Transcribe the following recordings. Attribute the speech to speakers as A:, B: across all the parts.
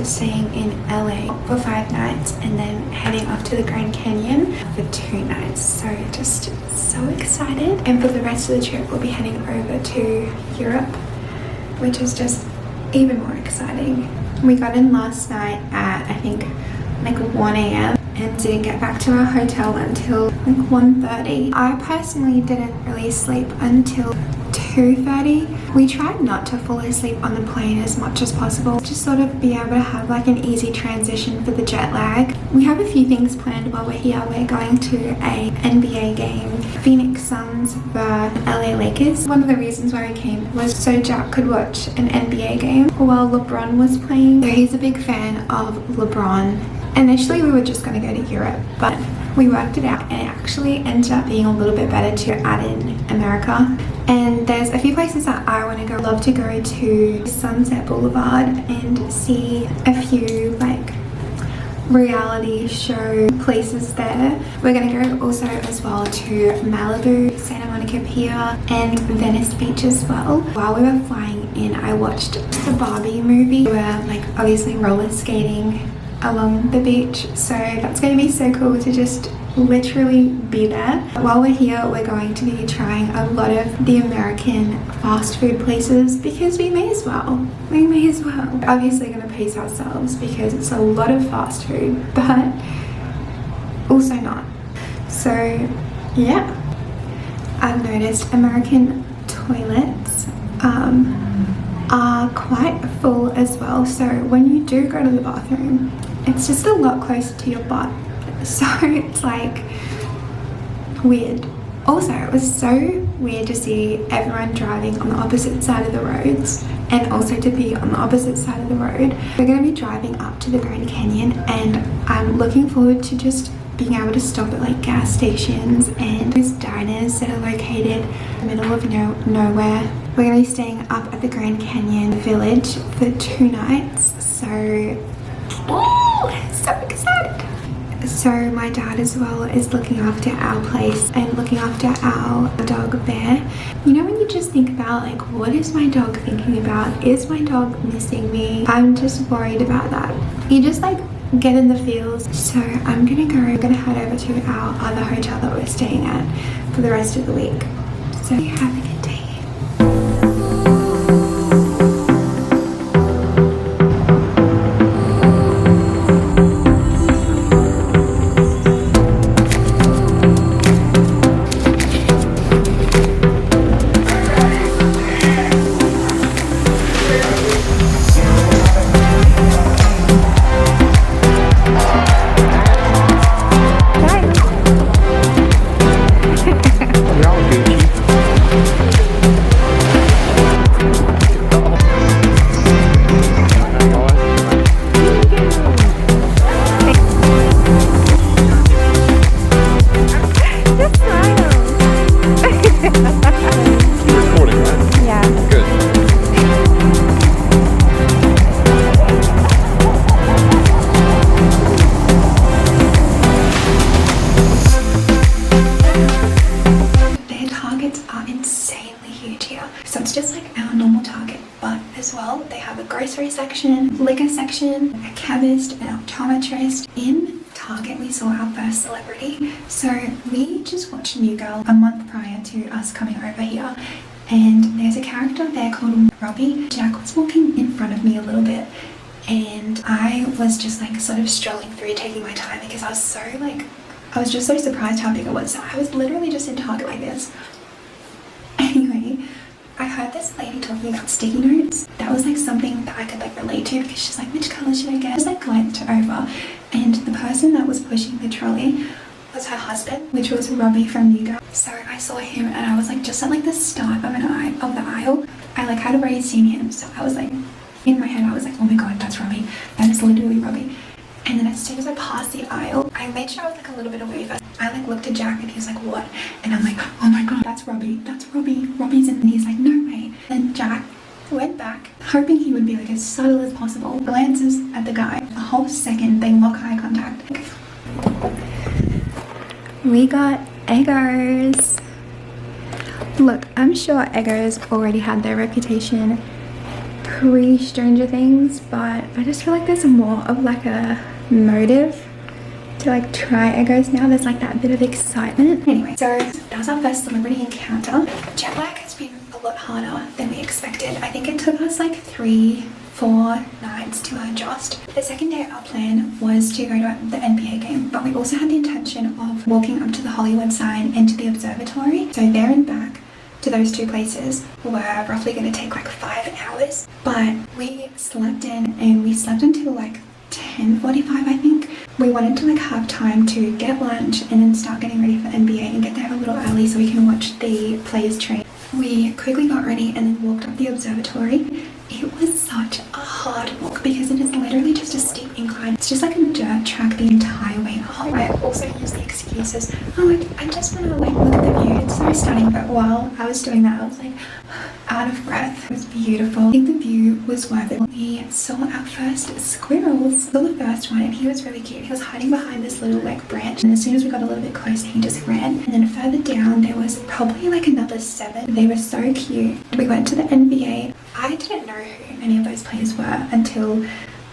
A: are staying in LA for 5 nights and then heading off to the Grand Canyon for 2 nights. So just so excited. And for the rest of the trip, we'll be heading over to Europe, which is just even more exciting. We got in last night at, I think, like 1 a.m. and didn't get back to our hotel until like 1:30. I personally didn't really sleep until 2:30. We tried not to fall asleep on the plane as much as possible, just sort of be able to have like an easy transition for the jet lag. We have a few things planned while we're here. We're going to a NBA game, Phoenix Suns vs LA Lakers. One of the reasons why we came was so Jack could watch an NBA game while LeBron was playing. So he's a big fan of LeBron. Initially we were just going to go to Europe, but we worked it out and it actually ended up being a little bit better to add in America. And there's a few places that I want to go. I'd love to go to Sunset Boulevard and see a few like reality show places there. We're going to go also as well to Malibu, Santa Monica Pier and Venice Beach as well. While we were flying in, I watched the Barbie movie. We were like obviously roller skating along the beach, so that's going to be so cool to just literally be there. While we're here, we're going to be trying a lot of the American fast food places because we may as well. We're obviously going to pace ourselves because it's a lot of fast food, but also not. So yeah, I've noticed American toilets are quite full as well, so when you do go to the bathroom, it's just a lot closer to your butt, so it's like weird. Also, it was so weird to see everyone driving on the opposite side of the roads and also to be on the opposite side of the road. We're going to be driving up to the Grand Canyon and I'm looking forward to just being able to stop at like gas stations and those diners that are located in the middle of nowhere. We're going to be staying up at the Grand Canyon Village for 2 nights, so so excited. So my dad as well is looking after our place and looking after our dog Bear. You know when you just think about like, what is my dog thinking about? Is my dog missing me? I'm just worried about that. You just like get in the feels. So I'm gonna head over to our other hotel that we're staying at for the rest of the week. So have a good day. Grocery section, liquor section, a chemist, an optometrist. In Target we saw our first celebrity. So we just watched New Girl a month prior to us coming over here, and there's a character there called Robbie. Jack was walking in front of me a little bit and I was just like sort of strolling through, taking my time because I was just so surprised how big it was. So I was literally just in Target like this. Anyway, I heard this lady talking about sticky notes. That was like something that I could like relate to because she's like, which color should I get? I just like glanced over and the person that was pushing the trolley was her husband, which was Robbie from New Girl. So I saw him and I was like just at like the start of the aisle. I like had already seen him, so I was like, in my head I was like, oh my god, that's Robbie. That is literally Robbie. And then as soon as I passed the aisle, I made sure I was like a little bit away first. I like looked at Jack and he was like, what? And I'm like, oh my god, that's Robbie. That's Robbie. Robbie's in. And he's like, no way. Then Jack went back, hoping he would be like as subtle as possible. Glances at the guy. A whole second, they lock eye contact. We got Eggers. Look, I'm sure Eggers already had their reputation pre-Stranger Things, but I just feel like there's more of like a motive to like try Eggos now. There's like that bit of excitement. Anyway, so that was our first celebrity encounter. Jet lag has been a lot harder than we expected. I think it took us like 3-4 nights to adjust. The second day our plan was to go to the NBA game, but we also had the intention of walking up to the Hollywood sign and to the observatory. So there and back to those two places were roughly going to take like 5 hours, but we slept in and we slept until like 10:45 I think. We wanted to like have time to get lunch and then start getting ready for NBA and get there a little early so we can watch the players train. We quickly got ready and then walked up the observatory. It was such a hard walk because it is literally just a steep incline. It's just like a dirt track the entire way up. I also used the excuses, oh, I just want to like look at the view. It's so stunning. But while I was doing that, I was like out of breath. It was beautiful. I think the view was worth it. We saw our first squirrels. Saw the first one and he was really cute. He was hiding behind this little like branch, and as soon as we got a little bit closer, he just ran. And then further down, there was probably like another 7. They were so cute. We went to the NBA. I didn't know who any of those players were until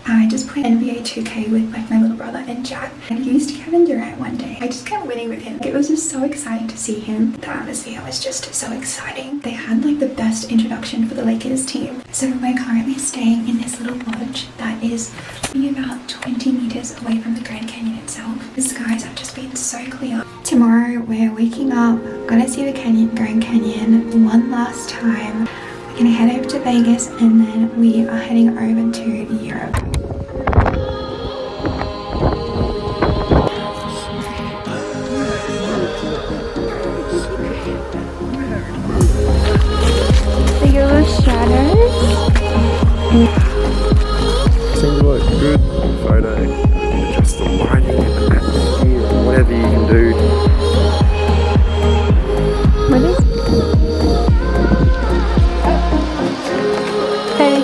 A: I just played NBA 2K with like my little brother and Jack, and used Kevin Durant one day. I just kept winning with him. It was just so exciting to see him. The atmosphere was just so exciting. They had like the best introduction for the Lakers team. So we're currently staying in this little lodge that is maybe about 20 meters away from the Grand Canyon itself. The skies have just been so clear. Tomorrow we're waking up, gonna see the Grand Canyon one last time. We're gonna head over to Vegas and then we are heading over to Europe. The yellow shadows.
B: Seems like a good photo. Just the lighting and the atmosphere, whatever you can do.
A: What is? Hey.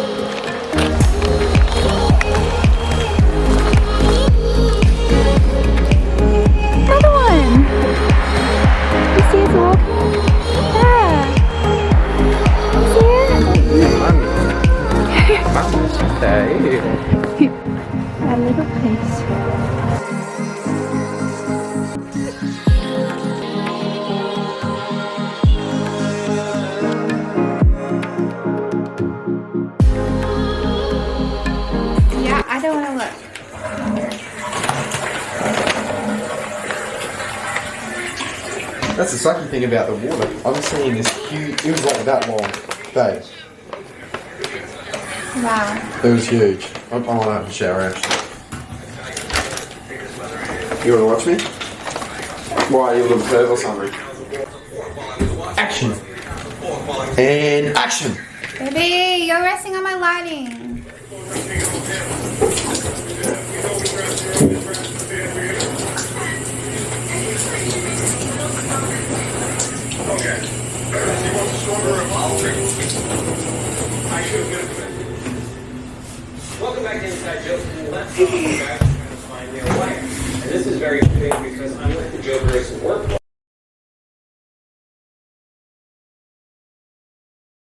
A: Another one. You see us walking? Yeah. See it? Our little place. Yeah, I don't want to look.
B: That's the sucky thing about the water. I'm seeing this huge, it was like that long, babe.
A: Wow.
B: It was huge. I want to have a shower actually. You want to watch me? Why, you little perv or something? Action! And action!
A: Baby, you're resting on my lighting.
C: Welcome back to Inside Joke. Let's go back to find their way. And this is very big because I'm with the Jokers work.